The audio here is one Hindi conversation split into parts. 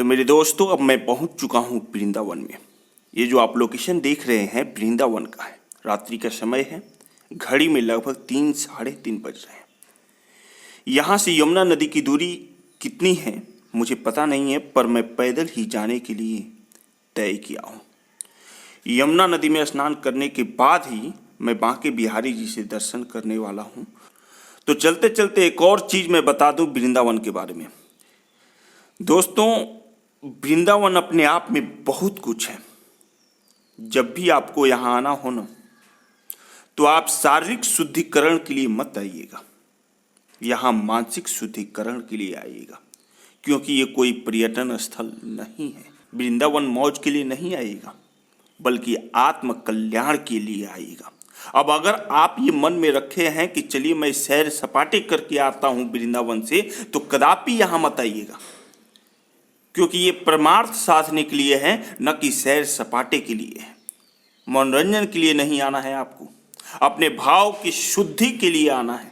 तो मेरे दोस्तों, अब मैं पहुंच चुका हूं वृंदावन में। ये जो आप लोकेशन देख रहे हैं वृंदावन का है। रात्रि का समय है, घड़ी में लगभग 3 साढ़े 3 बज रहे हैं। यहाँ से यमुना नदी की दूरी कितनी है मुझे पता नहीं है, पर मैं पैदल ही जाने के लिए तय किया हूँ। यमुना नदी में स्नान करने के बाद ही मैं बांके बिहारी जी से दर्शन करने वाला हूँ। तो चलते चलते एक और चीज़ मैं बता दूँ वृंदावन के बारे में। दोस्तों, वृंदावन अपने आप में बहुत कुछ है। जब भी आपको यहाँ आना हो ना, तो आप शारीरिक शुद्धिकरण के लिए मत आइएगा, यहाँ मानसिक शुद्धिकरण के लिए आइएगा, क्योंकि ये कोई पर्यटन स्थल नहीं है। वृंदावन मौज के लिए नहीं आइएगा, बल्कि आत्म कल्याण के लिए आइएगा। अब अगर आप ये मन में रखे हैं कि चलिए मैं सैर सपाटे करके आता हूँ वृंदावन से, तो कदापि यहाँ मत आइएगा, क्योंकि ये परमार्थ साधने के लिए है, न कि सैर सपाटे के लिए है। मनोरंजन के लिए नहीं आना है आपको, अपने भाव की शुद्धि के लिए आना है,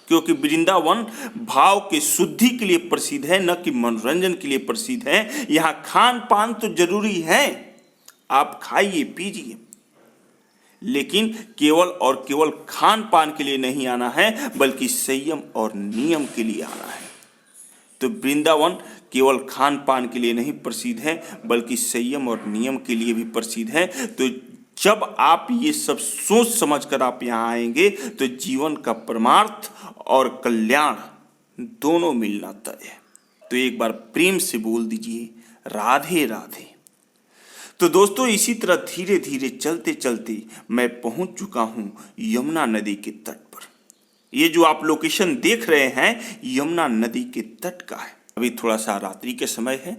क्योंकि वृंदावन भाव की शुद्धि के लिए प्रसिद्ध है, न कि मनोरंजन के लिए प्रसिद्ध है। यहाँ खान पान तो जरूरी है, आप खाइए पीजिए, लेकिन केवल और केवल खान पान के लिए नहीं आना है, बल्कि संयम और नियम के लिए आना है। तो वृंदावन केवल खान पान के लिए नहीं प्रसिद्ध है, बल्कि संयम और नियम के लिए भी प्रसिद्ध है। तो जब आप ये सब सोच समझकर आप यहाँ आएंगे, तो जीवन का परमार्थ और कल्याण दोनों मिलना तय है। तो एक बार प्रेम से बोल दीजिए राधे राधे। तो दोस्तों, इसी तरह धीरे धीरे चलते चलते मैं पहुंच चुका हूं यमुना नदी के तट पर। ये जो आप लोकेशन देख रहे हैं यमुना नदी के तट का है। अभी थोड़ा सा रात्रि के समय है,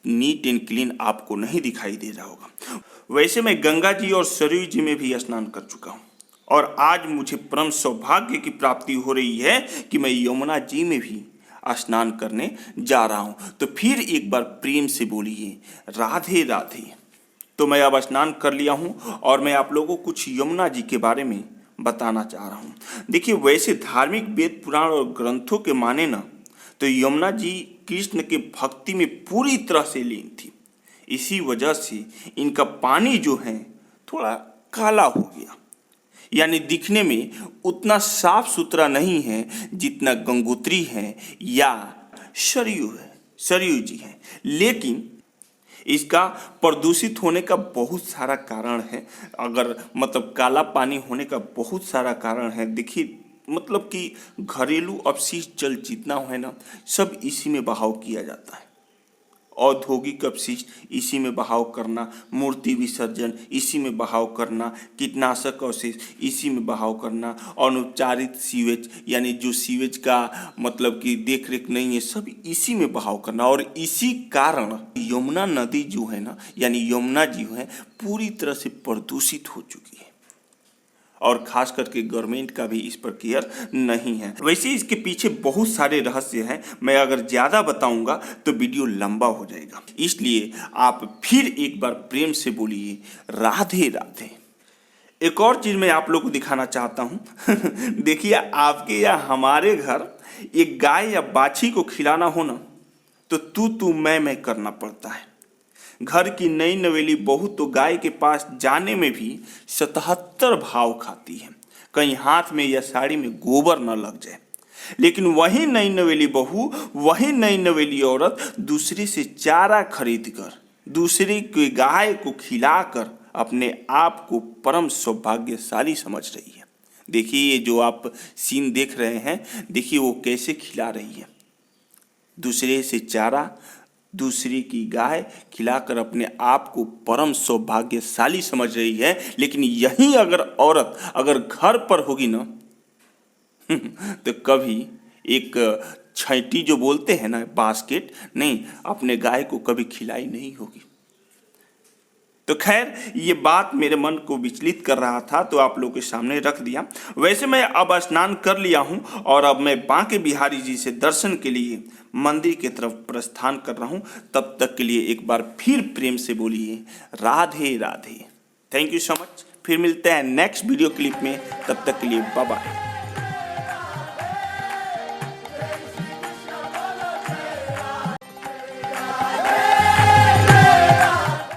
नीट एंड क्लीन आपको नहीं दिखाई दे रहा होगा। वैसे मैं गंगा जी और सरयू जी में भी स्नान कर चुका हूँ, और आज मुझे परम सौभाग्य की प्राप्ति हो रही है कि मैं यमुना जी में भी स्नान करने जा रहा हूँ। तो फिर एक बार प्रेम से बोलिए राधे राधे। तो मैं अब स्नान कर लिया हूँ, और मैं आप लोगों को कुछ यमुना जी के बारे में बताना चाह रहा हूँ। देखिए, वैसे धार्मिक वेद पुराण और ग्रंथों के माने ना, तो यमुना जी कृष्ण के भक्ति में पूरी तरह से लीन थी। इसी वजह से इनका पानी जो है थोड़ा काला हो गया, यानी दिखने में उतना साफ सुथरा नहीं है जितना गंगोत्री है या सरयू जी है। लेकिन इसका प्रदूषित होने का बहुत सारा कारण है, अगर मतलब काला पानी होने का बहुत सारा कारण है। देखिए, मतलब कि घरेलू अपशिष्ट जल जितना है ना, सब इसी में बहाव किया जाता है। औद्योगिक अपशिष्ट इसी में बहाव करना, मूर्ति विसर्जन इसी में बहाव करना, कीटनाशक अवशेष इसी में बहाव करना, अनुपचारित सीवेज यानी जो सीवेज का मतलब कि देख रेख नहीं है, सब इसी में बहाव करना। और इसी कारण यमुना नदी जो है ना, यानी यमुना जी है, पूरी तरह से प्रदूषित हो चुकी है, और खास करके गवर्नमेंट का भी इस पर केयर नहीं है। वैसे इसके पीछे बहुत सारे रहस्य हैं, मैं अगर ज़्यादा बताऊंगा तो वीडियो लंबा हो जाएगा, इसलिए आप फिर एक बार प्रेम से बोलिए राधे राधे। एक और चीज़ मैं आप लोग को दिखाना चाहता हूँ। देखिए, आपके या हमारे घर एक गाय या बाछी को खिलाना हो ना, तो तू मैं करना पड़ता है। घर की नई नवेली बहू तो गाय के पास जाने में भी 77 भाव खाती है, कहीं हाथ में या साड़ी में गोबर न लग जाए। लेकिन वही नई नवेली बहू, वही नई नवेली औरत दूसरे से चारा खरीद कर, दूसरे की गाय को खिलाकर अपने आप को परम सौभाग्यशाली समझ रही है। देखिए, ये जो आप सीन देख रहे हैं, देखिए वो कैसे खिला रही है। दूसरे से चारा, दूसरे की गाय खिलाकर अपने आप को परम सौभाग्यशाली समझ रही है। लेकिन यही अगर औरत अगर घर पर होगी ना, तो कभी एक छैटी जो बोलते हैं ना, बास्केट नहीं, अपने गाय को कभी खिलाई नहीं होगी। तो खैर, ये बात मेरे मन को विचलित कर रहा था, तो आप लोगों के सामने रख दिया। वैसे मैं अब स्नान कर लिया हूँ, और अब मैं बांके बिहारी जी से दर्शन के लिए मंदिर की तरफ प्रस्थान कर रहा हूँ। तब तक के लिए एक बार फिर प्रेम से बोलिए Radhe Radhe. Thank you so much. फिर मिलते हैं नेक्स्ट वीडियो क्लिप में, तब तक के लिए बाय बाय।